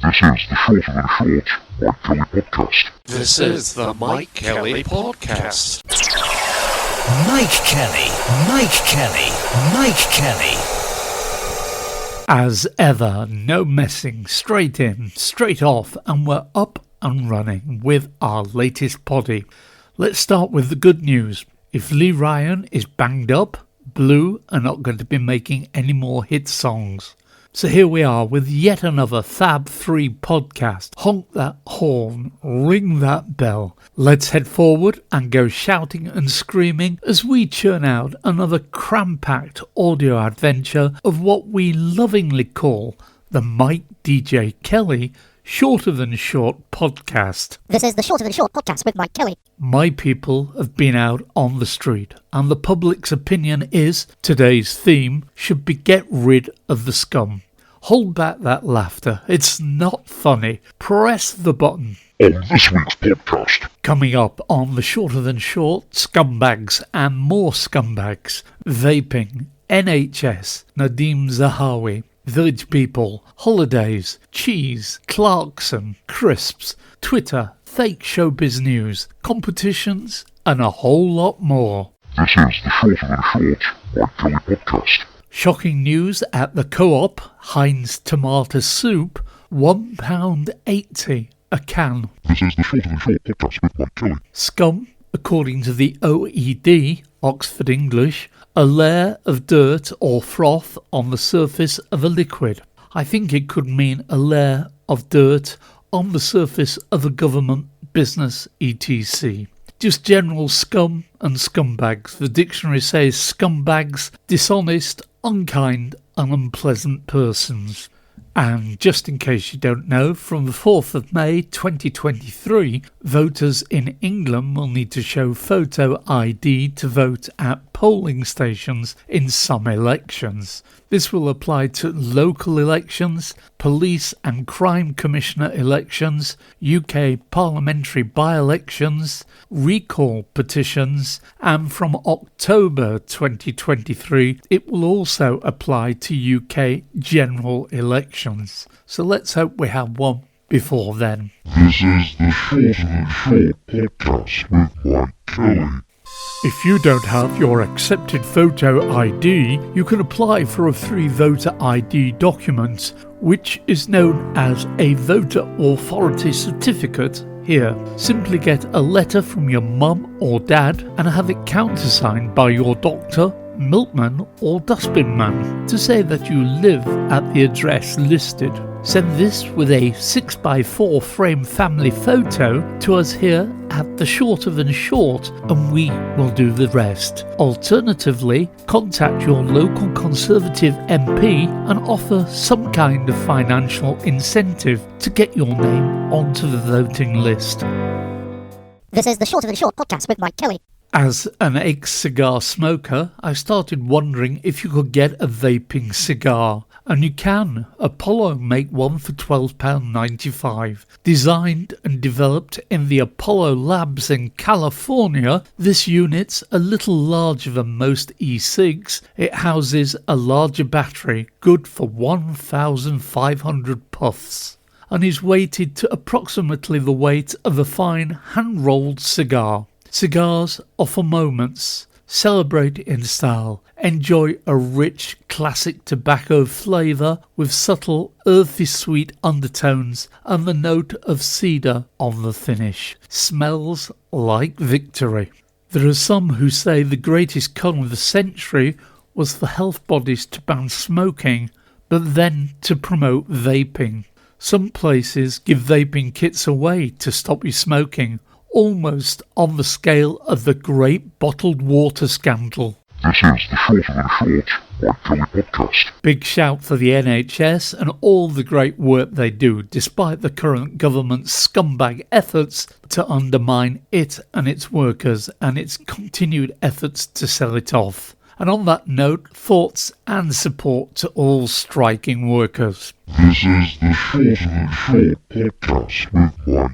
This is the Mikedjkelly podcast. Mikedjkelly, Mikedjkelly, Mikedjkelly. As ever, no messing, straight in, straight off, and we're up and running with our latest poddy. Let's start with the good news. If Lee Ryan is banged up, Blue are not going to be making any more hit songs. So here we are with yet another Fab 3 podcast. Honk that horn, ring that bell. Let's head forward and go shouting and screaming as we churn out another cram-packed audio adventure of what we lovingly call the Mikedjkelly Shorter Than Short podcast. This is the Shorter Than Short podcast with Mikedjkelly. My people have been out on the street, and the public's opinion is today's theme should be get rid of the scum. Hold back that laughter. It's not funny. Press the button. On this week's podcast. Coming up on the Shorter Than Short, Scumbags and more scumbags. Vaping, NHS, Nadeem Zahawi, Village People, Holidays, Cheese, Clarkson, Crisps, Twitter, fake showbiz news, competitions, and a whole lot more. This is the Shorter Than Short Mikedjkelly podcast. Shocking news at the Co-op, Heinz tomato soup, £1.80 a can. This is the Shorter Than Short podcast with Mikedjkelly. Scum, according to the OED, Oxford English, a layer of dirt or froth on the surface of a liquid. I think it could mean a layer of dirt on the surface of a government, business, etc. Just general scum and scumbags. The dictionary says scumbags, dishonest, unkind and unpleasant persons. And just in case you don't know, from the 4th of May 2023, voters in England will need to show photo ID to vote at polling stations in some elections. This will apply to local elections, police and crime commissioner elections, UK parliamentary by-elections, recall petitions, and from October 2023 it will also apply to UK general elections. So let's hope we have one before then. This is the Shorter Than Short podcast with Mikedjkelly. If you don't have your accepted photo ID, you can apply for a free voter ID document, which is known as a voter authority certificate here. Simply get a letter from your mum or dad and have it countersigned by your doctor, milkman or dustbin man to say that you live at the address listed. Send this with a 6x4 frame family photo to us here at the Shorter Than Short and we will do the rest. Alternatively, contact your local Conservative MP and offer some kind of financial incentive to get your name onto the voting list. This is the Shorter Than Short podcast with Mikedjkelly. As an ex-cigar smoker, I started wondering if you could get a vaping cigar. And you can. Apollo make one for £12.95. Designed and developed in the Apollo Labs in California, this unit's a little larger than most e-cigs. It houses a larger battery, good for 1,500 puffs, and is weighted to approximately the weight of a fine hand-rolled cigar. Cigars offer moments. Celebrate in style. Enjoy a rich classic tobacco flavour with subtle earthy sweet undertones and the note of cedar on the finish. Smells like victory. There are some who say the greatest con of the century was for health bodies to ban smoking, but then to promote vaping. Some places give vaping kits away to stop you smoking, almost on the scale of the great bottled water scandal. This is the Shorter Than Short Mikedjkelly podcast. Big shout for the NHS and all the great work they do, despite the current government's scumbag efforts to undermine it and its workers and its continued efforts to sell it off. And on that note, thoughts and support to all striking workers. This is the Shorter Than Short podcast with Mikedjkelly.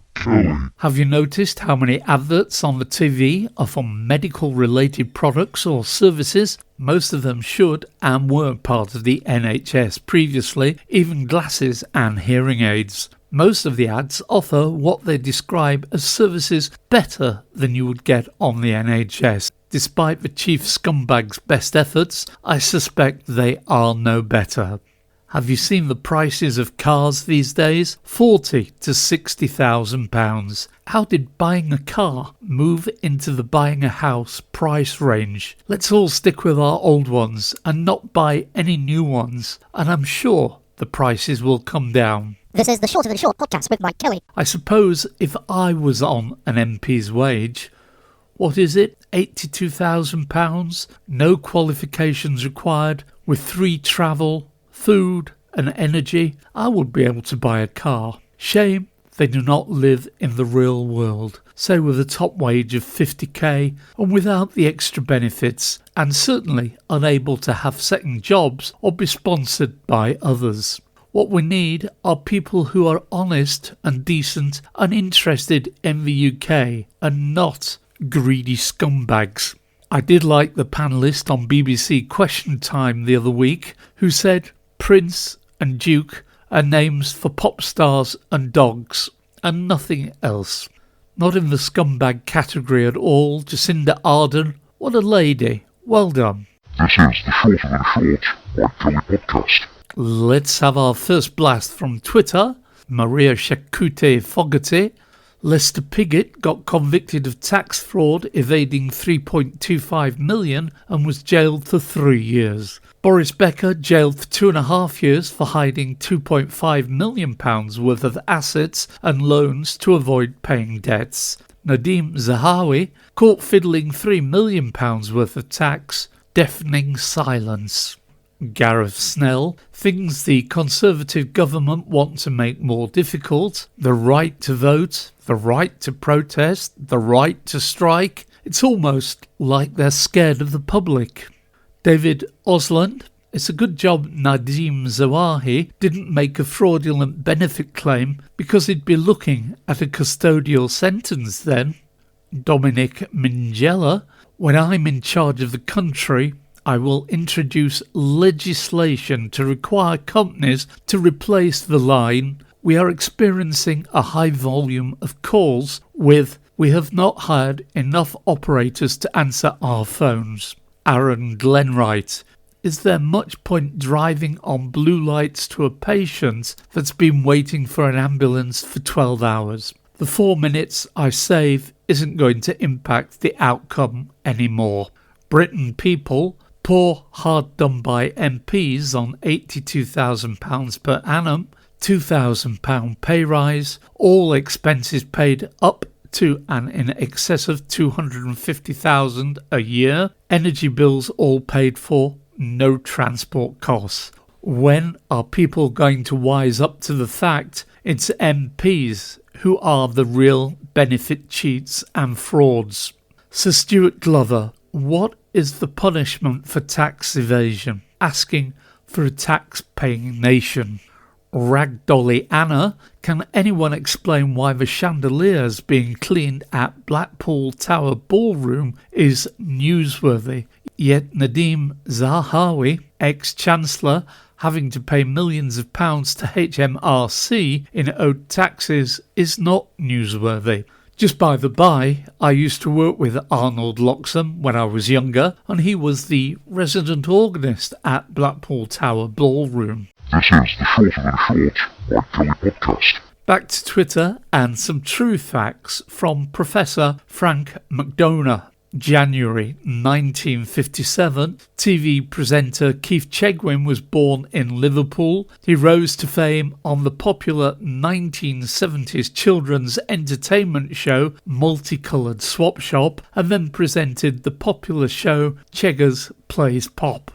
Have you noticed how many adverts on the TV are for medical-related products or services? Most of them should and were part of the NHS previously, even glasses and hearing aids. Most of the ads offer what they describe as services better than you would get on the NHS. Despite the chief scumbag's best efforts, I suspect they are no better. Have you seen the prices of cars these days? £40,000 to £60,000. How did buying a car move into the buying a house price range? Let's all stick with our old ones and not buy any new ones, and I'm sure the prices will come down. This is the Shorter Than Short podcast with Mike Kelly. I suppose if I was on an MP's wage, what is it, £82,000, no qualifications required, with free travel, food and energy, I would be able to buy a car. Shame they do not live in the real world, say with a top wage of 50k and without the extra benefits, and certainly unable to have second jobs or be sponsored by others. What we need are people who are honest and decent and interested in the UK, and not greedy scumbags. I did like the panellist on BBC Question Time the other week who said Prince and Duke are names for pop stars and dogs and nothing else. Not in the scumbag category at all. Jacinda Ardern, what a lady. Well done. This is the Shorter Than Short Mikedjkelly podcast. Let's have our first blast from Twitter. Maria Shakute Fogarty. Lester Piggott got convicted of tax fraud, evading $3.25 million and was jailed for 3 years. Boris Becker jailed for 2.5 years for hiding £2.5 million worth of assets and loans to avoid paying debts. Nadeem Zahawi caught fiddling £3 million worth of tax, deafening silence. Gareth Snell thinks the Conservative government want to make more difficult the right to vote, the right to protest, the right to strike. It's almost like they're scared of the public. David Osland, it's a good job Nadeem Zawahi didn't make a fraudulent benefit claim because he'd be looking at a custodial sentence then. Dominic Minghella, when I'm in charge of the country, I will introduce legislation to require companies to replace the line "We are experiencing a high volume of calls" with "We have not hired enough operators to answer our phones." Aaron Glenwright, is there much point driving on blue lights to a patient that's been waiting for an ambulance for 12 hours? The 4 minutes I save isn't going to impact the outcome anymore. Britain People, poor hard done by MPs on £82,000 per annum, £2,000 pay rise, all expenses paid up to and in excess of $250,000 a year, energy bills all paid for, no transport costs. When are people going to wise up to the fact it's MPs who are the real benefit cheats and frauds? Sir Stuart Glover, what is the punishment for tax evasion? Asking for a tax-paying nation. Ragdolly Anna, can anyone explain why the chandeliers being cleaned at Blackpool Tower Ballroom is newsworthy, yet Nadeem Zahawi, ex-chancellor, having to pay millions of pounds to HMRC in owed taxes is not newsworthy? Just by the by, I used to work with Arnold Loxham when I was younger, and he was the resident organist at Blackpool Tower Ballroom. This is the Shorter Than Short Mikedjkelly podcast. Back to Twitter and some true facts from Professor Frank McDonough. January 1957, TV presenter Keith Chegwin was born in Liverpool. He rose to fame on the popular 1970s children's entertainment show Multicoloured Swap Shop, and then presented the popular show Cheggers Plays Pop.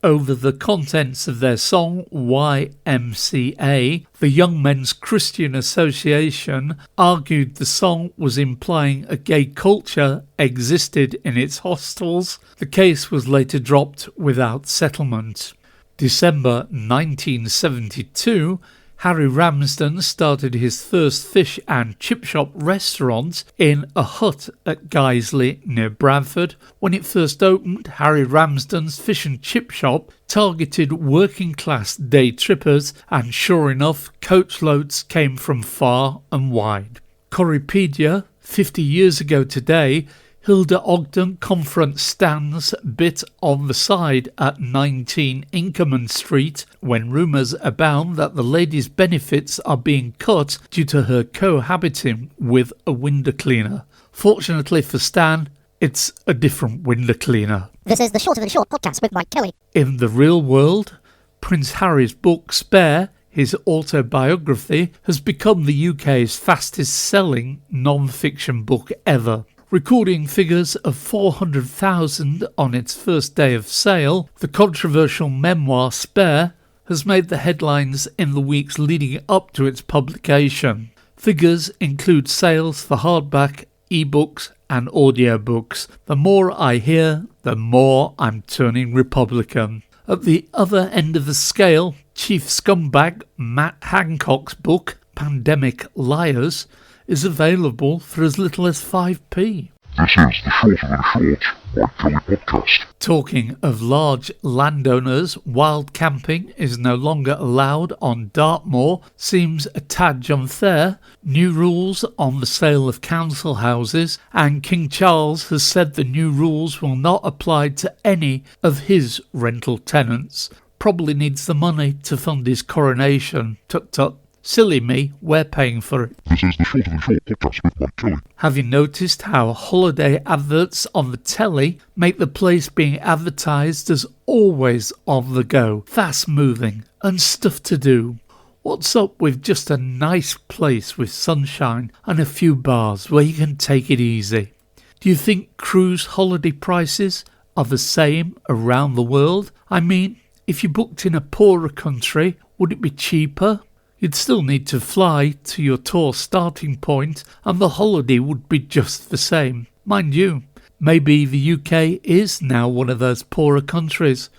Over the contents of their song YMCA, the Young Men's Christian Association argued the song was implying a gay culture existed in its hostels. The case was later dropped without settlement. December 1972, Harry Ramsden started his first fish and chip shop restaurant in a hut at Guiseley near Bradford. When it first opened, Harry Ramsden's fish and chip shop targeted working class day trippers, and sure enough, coachloads came from far and wide. Currypedia, 50 years ago today, Hilda Ogden confronts Stan's bit on the side at 19 Inkerman Street when rumours abound that the lady's benefits are being cut due to her cohabiting with a window cleaner. Fortunately for Stan, it's a different window cleaner. This is the Shorter Than Short podcast with Mike Kelly. In the real world, Prince Harry's book Spare, his autobiography, has become the UK's fastest selling non-fiction book ever. Recording figures of 400,000 on its first day of sale, the controversial memoir Spare has made the headlines in the weeks leading up to its publication. Figures include sales for hardback, ebooks and audiobooks. The more I hear, the more I'm turning Republican. At the other end of the scale, Chief Scumbag Matt Hancock's book, Pandemic Liars, is available for as little as 5p. This is the Shorter Than Short Mike Kelly podcast. Talking of large landowners, wild camping is no longer allowed on Dartmoor. Seems a tad unfair. New rules on the sale of council houses, and King Charles has said the new rules will not apply to any of his rental tenants. Probably needs the money to fund his coronation. Tut tut. Silly me, we're paying for it. This is the Shorter Than Short podcast with Mike Kelly. Have you noticed how holiday adverts on the telly make the place being advertised as always on the go, fast moving and stuff to do? What's up with just a nice place with sunshine and a few bars where you can take it easy? Do you think cruise holiday prices are the same around the world? I mean, if you booked in a poorer country, would it be cheaper? You'd still need to fly to your tour starting point, and the holiday would be just the same. Mind you, maybe the UK is now one of those poorer countries.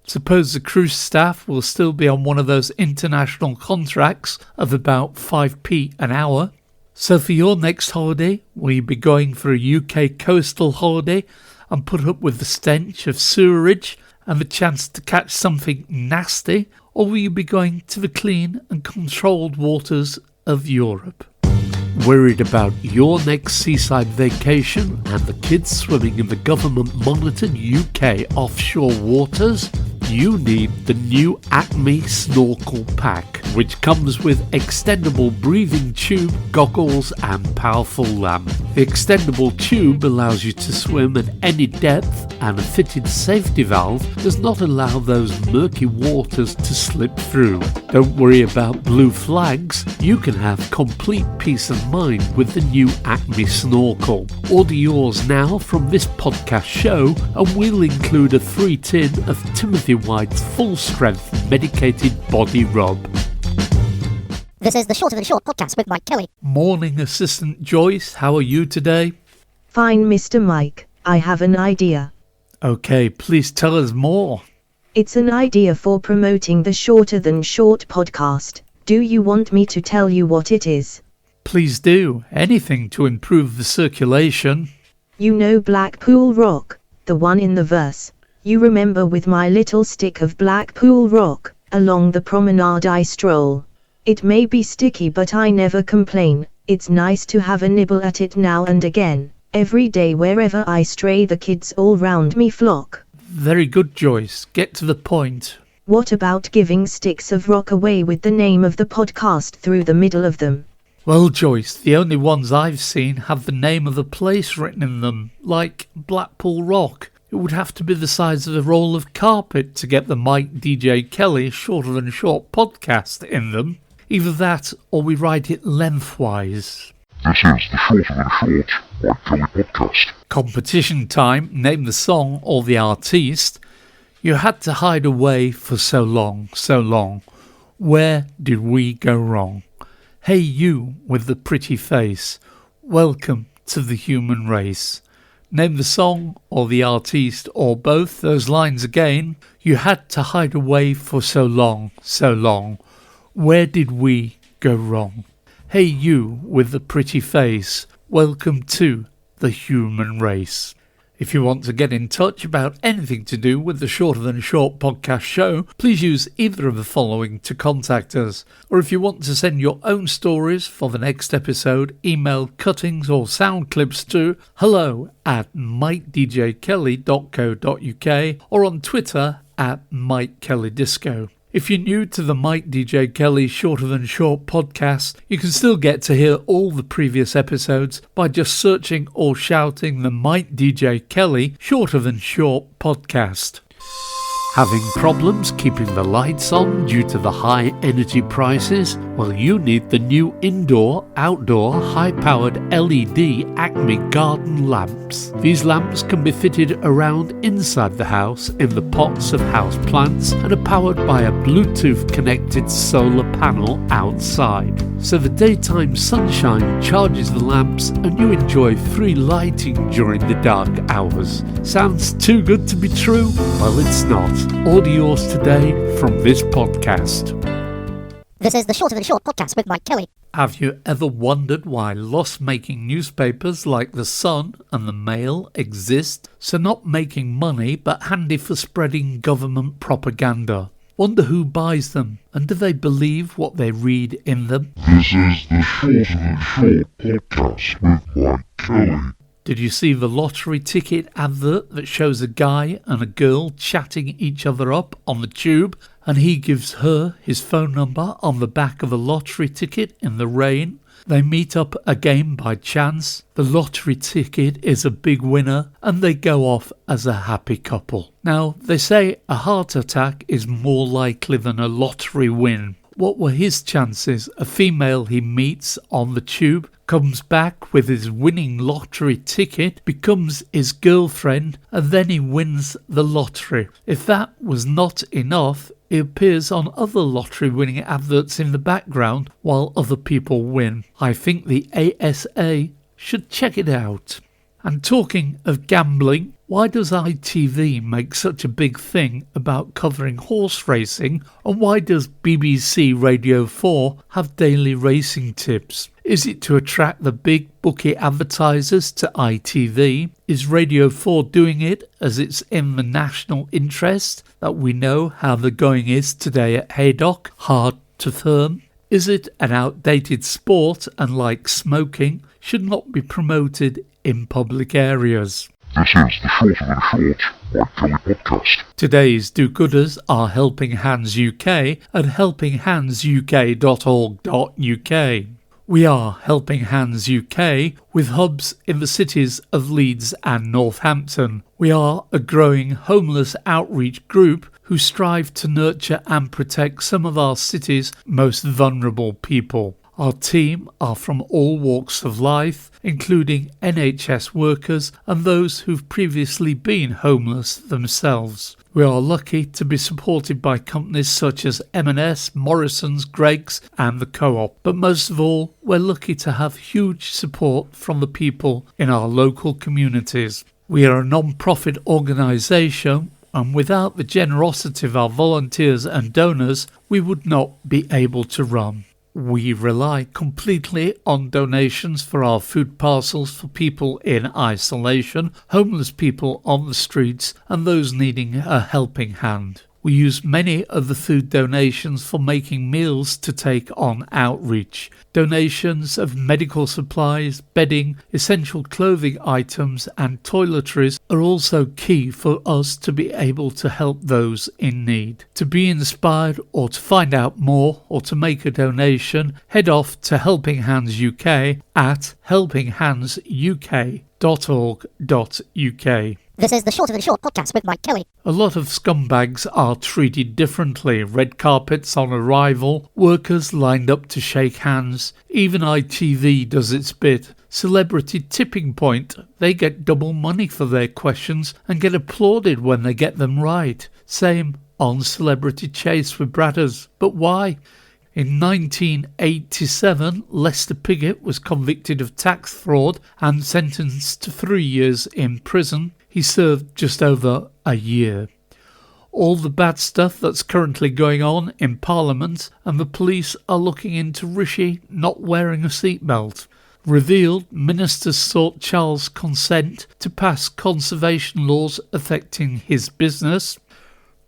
Suppose the cruise staff will still be on one of those international contracts of about 5p an hour. So for your next holiday, will you be going for a UK coastal holiday and put up with the stench of sewerage and the chance to catch something nasty? Or will you be going to the clean and controlled waters of Europe? Worried about your next seaside vacation and the kids swimming in the government-monitored UK offshore waters? You need the new Acme Snorkel Pack, which comes with extendable breathing tube, goggles and powerful lamp. The extendable tube allows you to swim at any depth, and a fitted safety valve does not allow those murky waters to slip through. Don't worry about blue flags, you can have complete peace of mind with the new Acme Snorkel. Order yours now from this podcast show and we'll include a free tin of Timothy White's full-strength medicated body rub. This is the Shorter Than Short podcast with Mike Kelly. Morning, Assistant Joyce. How are you today? Fine, Mr. Mike. I have an idea. Okay, please tell us more. It's an idea for promoting the Shorter Than Short podcast. Do you want me to tell you what it is? Please do. Anything to improve the circulation. You know Blackpool Rock, the one in the verse. You remember with my little stick of Blackpool Rock, along the promenade I stroll. It may be sticky but I never complain, it's nice to have a nibble at it now and again. Every day wherever I stray the kids all round me flock. Very good, Joyce. Get to the point. What about giving sticks of rock away with the name of the podcast through the middle of them? Well, Joyce, the only ones I've seen have the name of the place written in them, like Blackpool Rock. It would have to be the size of a roll of carpet to get the Mikedjkelly Shorter Than Short podcast in them. Either that, or we write it lengthwise. This is the Shorter Than Short Mike Kelly podcast. Competition time, name the song or the artiste. You had to hide away for so long, so long. Where did we go wrong? Hey you with the pretty face, welcome to the human race. Name the song or the artiste or both those lines again. You had to hide away for so long, so long. Where did we go wrong? Hey you with the pretty face, welcome to the human race. If you want to get in touch about anything to do with the Shorter Than Short podcast show, please use either of the following to contact us. Or if you want to send your own stories for the next episode, email cuttings or sound clips to hello@mikedjkelly.co.uk or on Twitter @MikeKellyDisco. If you're new to the Mike DJ Kelly Shorter Than Short podcast, you can still get to hear all the previous episodes by just searching or shouting the Mike DJ Kelly Shorter Than Short podcast. Having problems keeping the lights on due to the high energy prices? Well, you need the new indoor-outdoor high-powered LED Acme garden lamps. These lamps can be fitted around inside the house in the pots of house plants and are powered by a Bluetooth-connected solar panel outside. So the daytime sunshine charges the lamps and you enjoy free lighting during the dark hours. Sounds too good to be true? Well, it's not. Order yours today from this podcast. This is the Shorter Than Short podcast with Mike Kelly. Have you ever wondered why loss-making newspapers like The Sun and The Mail exist? So not making money but handy for spreading government propaganda. Wonder who buys them and do they believe what they read in them? This is the Shorter Than Short podcast with Mike Kelly. Did you see the lottery ticket advert that shows a guy and a girl chatting each other up on the tube and he gives her his phone number on the back of a lottery ticket in the rain? They meet up again by chance, the lottery ticket is a big winner and they go off as a happy couple. Now, they say a heart attack is more likely than a lottery win. What were his chances? A female he meets on the tube comes back with his winning lottery ticket, becomes his girlfriend, and then he wins the lottery. If that was not enough, it appears on other lottery winning adverts in the background while other people win. I think the ASA should check it out. And talking of gambling, why does ITV make such a big thing about covering horse racing, and why does BBC Radio 4 have daily racing tips? Is it to attract the big bookie advertisers to ITV? Is Radio 4 doing it as it's in the national interest that we know how the going is today at Haydock, hard to firm? Is it an outdated sport and, like smoking, should not be promoted in public areas? This is the Shorter Than Short Mike Kelly podcast. Today's do-gooders are Helping Hands UK at helpinghandsuk.org.uk. We are Helping Hands UK with hubs in the cities of Leeds and Northampton. We are a growing homeless outreach group who strive to nurture and protect some of our city's most vulnerable people. Our team are from all walks of life, including NHS workers and those who've previously been homeless themselves. We are lucky to be supported by companies such as M&S, Morrison's, Greggs and the Co-op. But most of all, we're lucky to have huge support from the people in our local communities. We are a non-profit organisation, and without the generosity of our volunteers and donors, we would not be able to run. We rely completely on donations for our food parcels for people in isolation, homeless people on the streets, and those needing a helping hand. We use many of the food donations for making meals to take on outreach. Donations of medical supplies, bedding, essential clothing items and toiletries are also key for us to be able to help those in need. To be inspired or to find out more or to make a donation, head off to Helping Hands UK at helpinghandsuk.org.uk. This is the Shorter Than Short podcast with Mike Kelly. A lot of scumbags are treated differently. Red carpets on arrival, workers lined up to shake hands. Even ITV does its bit. Celebrity tipping point. They get double money for their questions and get applauded when they get them right. Same on Celebrity Chase with Bradders. But why? In 1987, Lester Piggott was convicted of tax fraud and sentenced to 3 years in prison. He served just over a year. all the bad stuff that's currently going on in Parliament, and the police are looking into Rishi not wearing a seatbelt. Revealed, ministers sought Charles' consent to pass conservation laws affecting his business.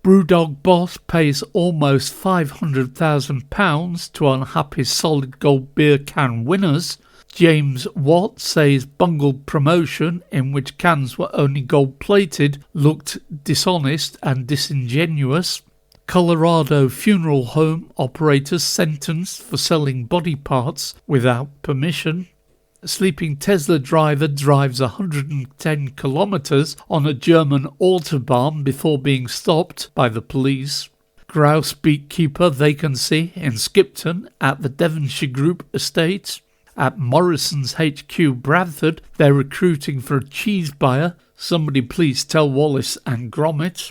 Brewdog boss pays almost £500,000 to unhappy solid gold beer can winners. James Watt says bungled promotion in which cans were only gold-plated looked dishonest and disingenuous. Colorado funeral home operators sentenced for selling body parts without permission. A sleeping Tesla driver drives 110 kilometres on a German autobahn before being stopped by the police. Grouse beekeeper vacancy in Skipton at the Devonshire Group estate. At Morrison's HQ Bradford, they're recruiting for a cheese buyer. Somebody please tell Wallace and Gromit.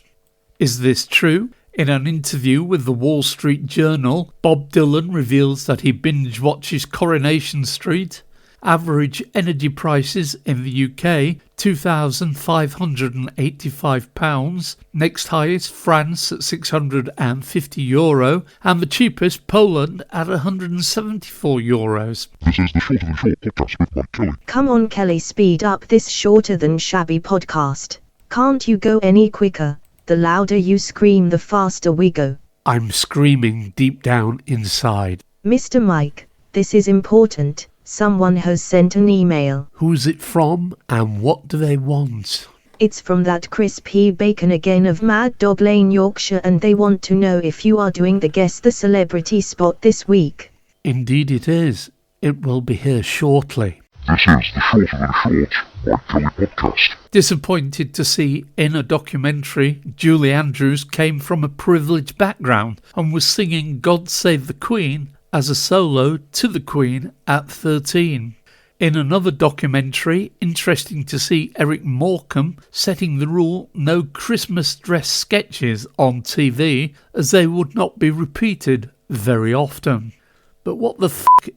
Is this true? In an interview with the Wall Street Journal, Bob Dylan reveals that he binge watches Coronation Street. Average energy prices in the UK, £2,585. Next highest, France at €650. And the cheapest, Poland at €174. This is the Shorter Than Short podcast with Mike Kelly. Come on, Kelly, speed up this shorter than shabby podcast. Can't you go any quicker? The louder you scream, the faster we go. I'm screaming deep down inside. Mr. Mike, this is important. Someone has sent an email. Who's it from and what do they want? It's from that Chris P. Bacon again of Mad Dog Lane, Yorkshire, and they want to know if you are doing the Guess the Celebrity spot this week. Indeed it is. It will be here shortly. This is the Shorter Than Short Mike Kelly podcast. Disappointed to see in a documentary Julie Andrews came from a privileged background and was singing God Save the Queen as a solo to the Queen at 13. In another documentary, interesting to see Eric Morecambe setting the rule no Christmas dress sketches on TV as they would not be repeated very often. But what the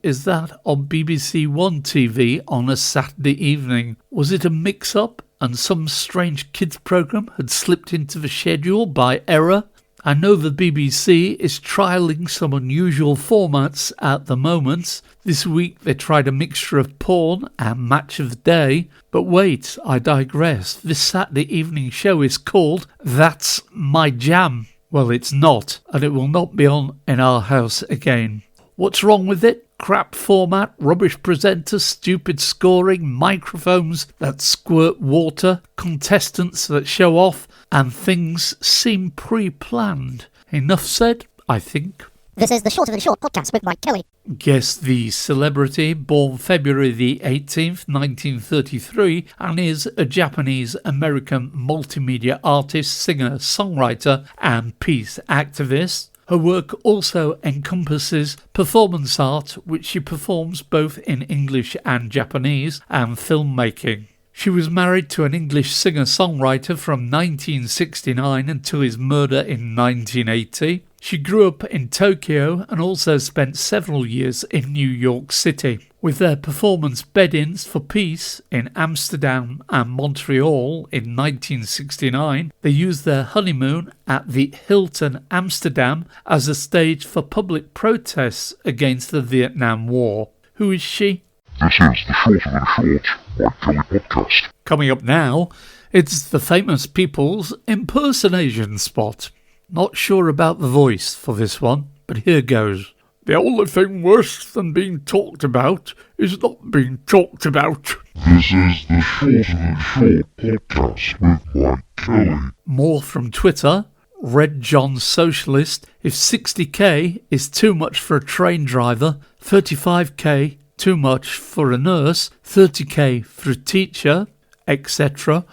is that on BBC One TV on a Saturday evening? Was it a mix-up and some strange kids programme had slipped into the schedule by error? I know the BBC is trialling some unusual formats at the moment. This week they tried a mixture of porn and match of the day. But wait, I digress. This Saturday evening show is called That's My Jam. Well, it's not, and it will not be on in our house again. What's wrong with it? Crap format, rubbish presenters, stupid scoring, microphones that squirt water, contestants that show off, and things seem pre-planned. Enough said, I think. This is the Shorter Than Short podcast with Mike Kelly. Guess the celebrity, born February the 18th, 1933, and is a Japanese-American multimedia artist, singer, songwriter, and peace activist. Her work also encompasses performance art, which she performs both in English and Japanese, and filmmaking. She was married to an English singer-songwriter from 1969 until his murder in 1980. She grew up in Tokyo and also spent several years in New York City. With their performance Bed-Ins for Peace in Amsterdam and Montreal in 1969, they used their honeymoon at the Hilton Amsterdam as a stage for public protests against the Vietnam War. Who is she? This is the Shorter Than Short Mike Kelly podcast. Coming up now, it's the famous people's impersonation spot. Not sure about the voice for this one, but here goes. The only thing worse than being talked about is not being talked about. This is the Shorter Than Short podcast with Mike Kelly. More from Twitter. Red John Socialist. If 60k is too much for a train driver, 35k too much for a nurse, 30k for a teacher, etc.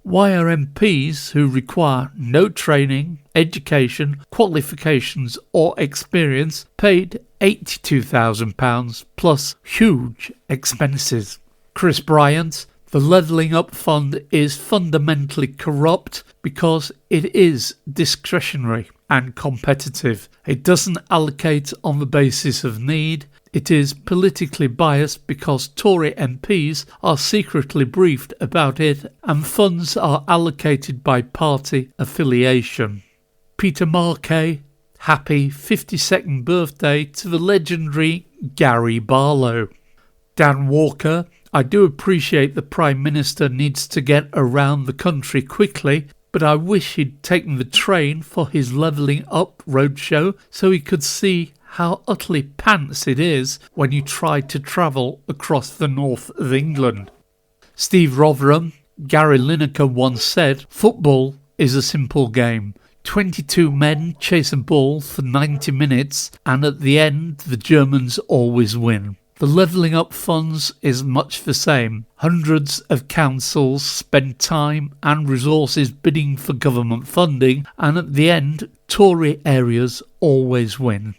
Why are MPs who require no training, education, qualifications or experience paid £82,000 plus huge expenses? Chris Bryant, the Levelling Up Fund is fundamentally corrupt because it is discretionary and competitive. It doesn't allocate on the basis of need. It is politically biased because Tory MPs are secretly briefed about it and funds are allocated by party affiliation. Peter Markay, happy 52nd birthday to the legendary Gary Barlow. Dan Walker, I do appreciate the Prime Minister needs to get around the country quickly, but I wish he'd taken the train for his Levelling Up roadshow so he could see how utterly pants it is when you try to travel across the north of England. Steve Rotherham, Gary Lineker once said, football is a simple game. 22 men chase a ball for 90 minutes and at the end the Germans always win. The Levelling Up funds is much the same. Hundreds of councils spend time and resources bidding for government funding and at the end Tory areas always win.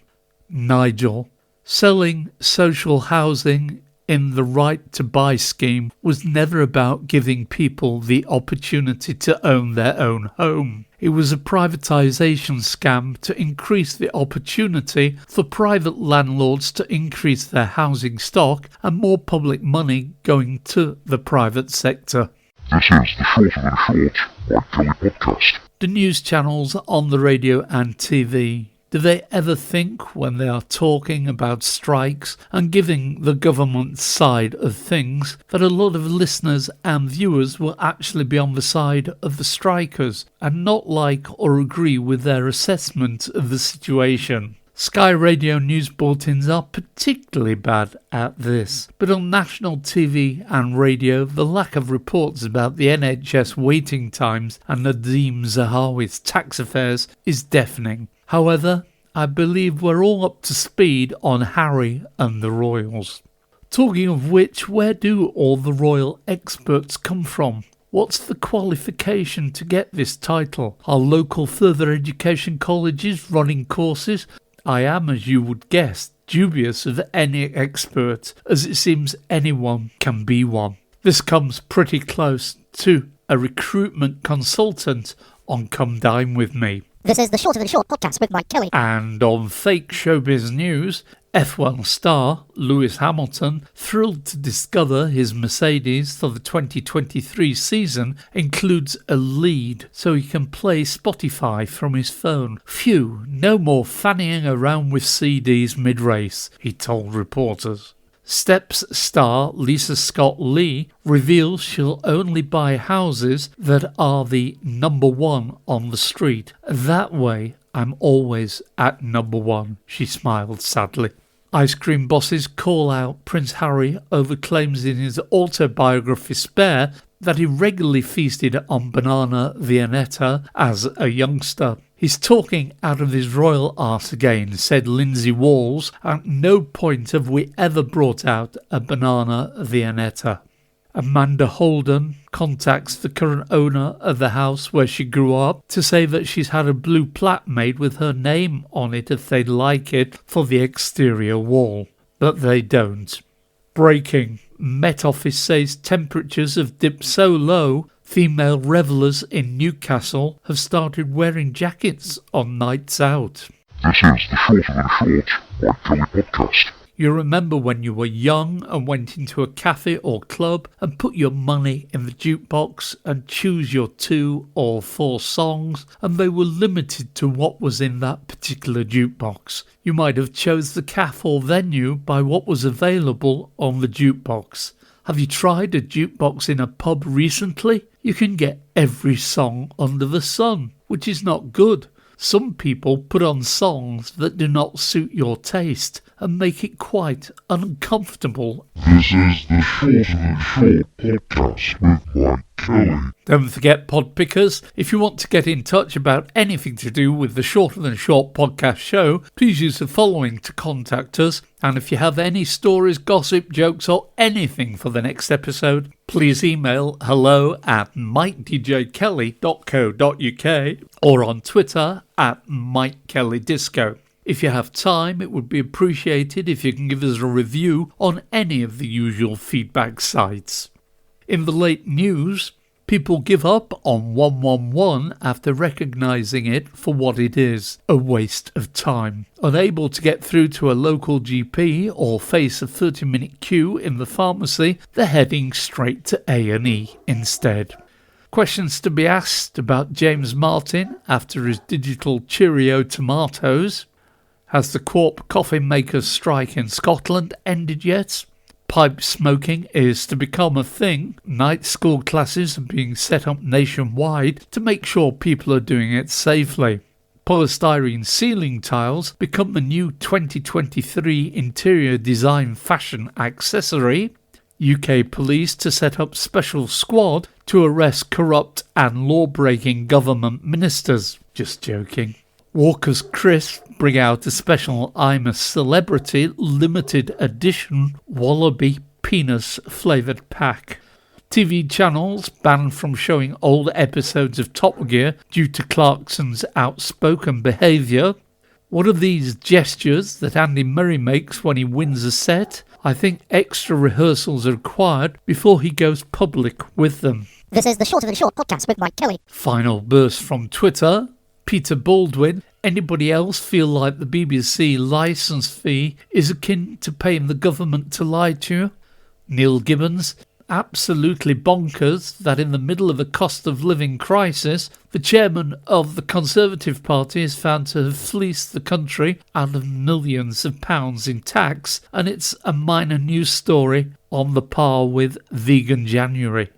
Nigel, selling social housing in the right to buy scheme was never about giving people the opportunity to own their own home. It was a privatisation scam to increase the opportunity for private landlords to increase their housing stock and more public money going to the private sector. This is the Shorter Than Short Mike Kelly podcast. The news channels on the radio and TV, do they ever think when they are talking about strikes and giving the government side of things that a lot of listeners and viewers will actually be on the side of the strikers and not like or agree with their assessment of the situation? Sky Radio news bulletins are particularly bad at this, but on national TV and radio the lack of reports about the NHS waiting times and Nadeem Zahawi's tax affairs is deafening. However, I believe we're all up to speed on Harry and the Royals. Talking of which, where do all the royal experts come from? What's the qualification to get this title? Are local further education colleges running courses? I am, as you would guess, dubious of any expert, as it seems anyone can be one. This comes pretty close to a recruitment consultant on Come Dine With Me. This is the Shorter Than Short podcast with Mike Kelly. And on fake showbiz news, F1 star Lewis Hamilton, thrilled to discover his Mercedes for the 2023 season includes a lead so he can play Spotify from his phone. Phew, no more fannying around with CDs mid-race, he told reporters. Steps star Lisa Scott Lee reveals she'll only buy houses that are the number one on the street. That way, I'm always at number one, she smiled sadly. Ice cream bosses call out Prince Harry over claims in his autobiography Spare that he regularly feasted on banana viennetta as a youngster. He's talking out of his royal arse again, said Lindsay Walls. At no point have we ever brought out a banana viennetta. Amanda Holden contacts the current owner of the house where she grew up to say that she's had a blue plaque made with her name on it if they'd like it for the exterior wall. But they don't. Breaking. Met Office says temperatures have dipped so low female revellers in Newcastle have started wearing jackets on nights out. This is the Shorter Than Short Mike Kelly podcast. You remember when you were young and went into a cafe or club and put your money in the jukebox and choose your 2 or 4 songs and they were limited to what was in that particular jukebox. You might have chose the cafe or venue by what was available on the jukebox. Have you tried a jukebox in a pub recently? You can get every song under the sun, which is not good. Some people put on songs that do not suit your taste and make it quite uncomfortable. This is the Shorter Than Short podcast with Mike Kelly. Don't forget, pod pickers, if you want to get in touch about anything to do with the Shorter Than Short podcast show, please use the following to contact us. And if you have any stories, gossip, jokes or anything for the next episode, please email hello@mikedjkelly.co.uk or on Twitter @MikeKellyDisco. If you have time, it would be appreciated if you can give us a review on any of the usual feedback sites. In the late news, people give up on 111 after recognising it for what it is, a waste of time. Unable to get through to a local GP or face a 30-minute queue in the pharmacy, they're heading straight to A&E instead. Questions to be asked about James Martin after his digital Cheerio tomatoes. Has the Corp coffin makers strike in Scotland ended yet? Pipe smoking is to become a thing. Night school classes are being set up nationwide to make sure people are doing it safely. Polystyrene ceiling tiles become the new 2023 interior design fashion accessory. UK police to set up special squad to arrest corrupt and law-breaking government ministers. Just joking. Walker's Crisp bring out a special I'm a Celebrity limited edition Wallaby penis flavoured pack. TV channels banned from showing old episodes of Top Gear due to Clarkson's outspoken behaviour. What are these gestures that Andy Murray makes when he wins a set? I think extra rehearsals are required before he goes public with them. This is the Shorter Than Short podcast with Mike Kelly. Final burst from Twitter. Peter Baldwin. Anybody else feel like the BBC licence fee is akin to paying the government to lie to you? Neil Gibbons. Absolutely bonkers that in the middle of a cost of living crisis, the chairman of the Conservative Party is found to have fleeced the country out of millions of pounds in tax, and it's a minor news story on the par with Vegan January.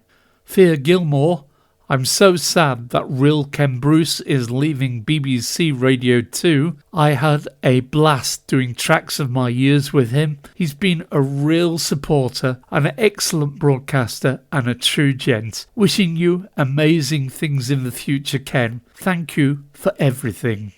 Thea Gilmore. I'm so sad that Real Ken Bruce is leaving BBC Radio 2. I had a blast doing tracks of my years with him. He's been a real supporter, an excellent broadcaster and a true gent. Wishing you amazing things in the future, Ken. Thank you for everything.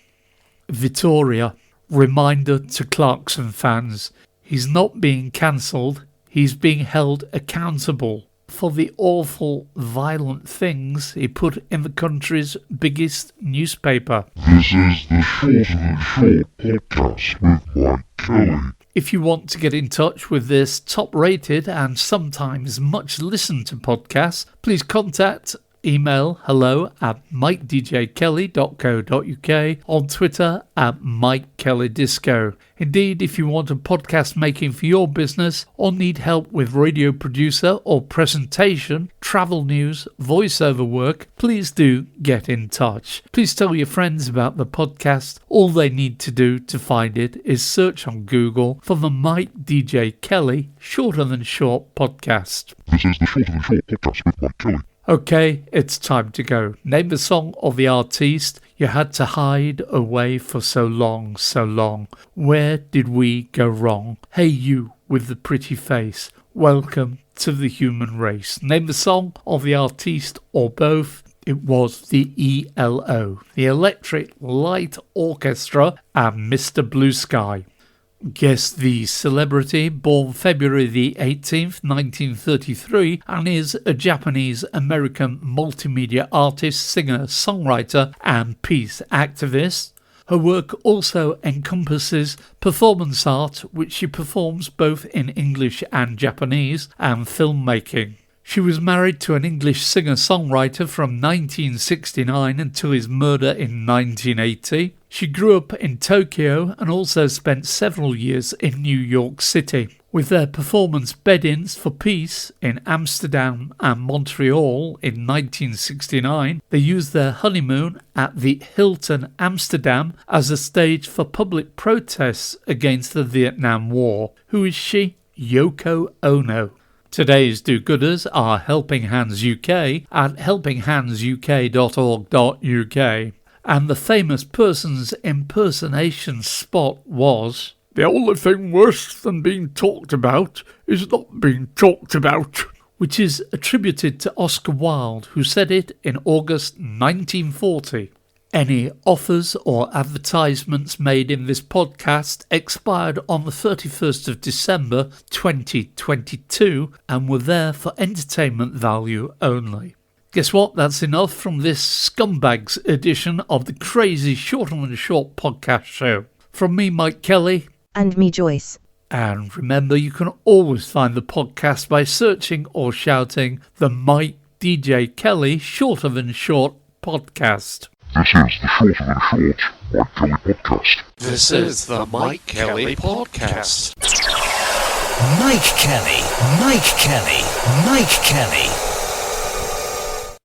Victoria. Reminder to Clarkson fans. He's not being cancelled. He's being held accountable for the awful, violent things he put in the country's biggest newspaper. This is the Shorter Than Short podcast with Mike Kelly. If you want to get in touch with this top-rated and sometimes much-listened-to podcast, please contact email hello@mikedjkelly.co.uk, on Twitter @MikeKellyDisco. Indeed, if you want a podcast making for your business or need help with radio producer or presentation, travel news, voiceover work, please do get in touch. Please tell your friends about the podcast. All they need to do to find it is search on Google for the Mike DJ Kelly Shorter Than Short podcast. This is the Shorter Than Short podcast with Mike Kelly. Okay, it's time to go. Name the song or the artiste you had to hide away for so long, so long. Where did we go wrong? Hey you with the pretty face, welcome to the human race. Name the song or the artiste or both. It was the ELO, the Electric Light Orchestra, and Mr. Blue Sky. Guess the celebrity, born February the 18th, 1933, and is a Japanese-American multimedia artist, singer, songwriter, and peace activist. Her work also encompasses performance art, which she performs both in English and Japanese, and filmmaking. She was married to an English singer-songwriter from 1969 until his murder in 1980. She grew up in Tokyo and also spent several years in New York City. With their performance Bed-Ins for Peace in Amsterdam and Montreal in 1969, they used their honeymoon at the Hilton Amsterdam as a stage for public protests against the Vietnam War. Who is she? Yoko Ono. Today's do-gooders are Helping Hands UK at helpinghandsuk.org.uk. And the famous person's impersonation spot was, "The only thing worse than being talked about is not being talked about," which is attributed to Oscar Wilde, who said it in August 1940. Any offers or advertisements made in this podcast expired on the 31st of December 2022 and were there for entertainment value only. Guess what? That's enough from this Scumbags edition of the crazy Shorter Than Short podcast show. From me, Mike Kelly. And me, Joyce. And remember, you can always find the podcast by searching or shouting the Mike DJ Kelly Shorter Than Short podcast. This is the Shorter Than Short Mike Kelly podcast. This is the Mike Kelly podcast. Mike Kelly, Mike Kelly, Mike Kelly.